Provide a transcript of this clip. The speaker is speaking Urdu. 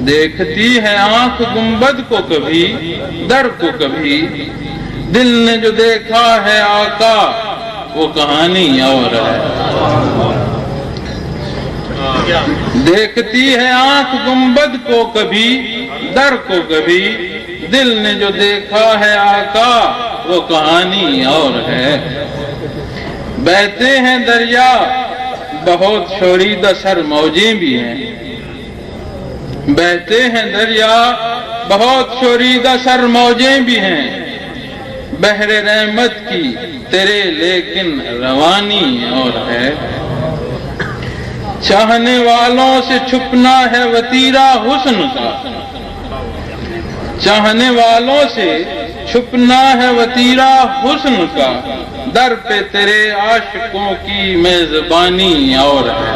دیکھتی ہے آنکھ گنبد کو کبھی در کو کبھی، دل نے جو دیکھا ہے آقا وہ کہانی اور ہے۔ دیکھتی ہے آنکھ گنبد کو کبھی در کو کبھی، دل نے جو دیکھا ہے آقا وہ کہانی اور ہے۔ بہتے ہیں دریا بہت شوریدہ سر موجیں بھی ہیں، بہتے ہیں دریا بہت شوریدہ سر موجیں بھی ہیں، بحر رحمت کی تیرے لیکن روانی اور ہے۔ چاہنے والوں سے چھپنا ہے وتیرہ حسن کا، چاہنے والوں سے چھپنا ہے وتیرہ حسن کا، در پہ تیرے عاشقوں کی میزبانی اور ہے۔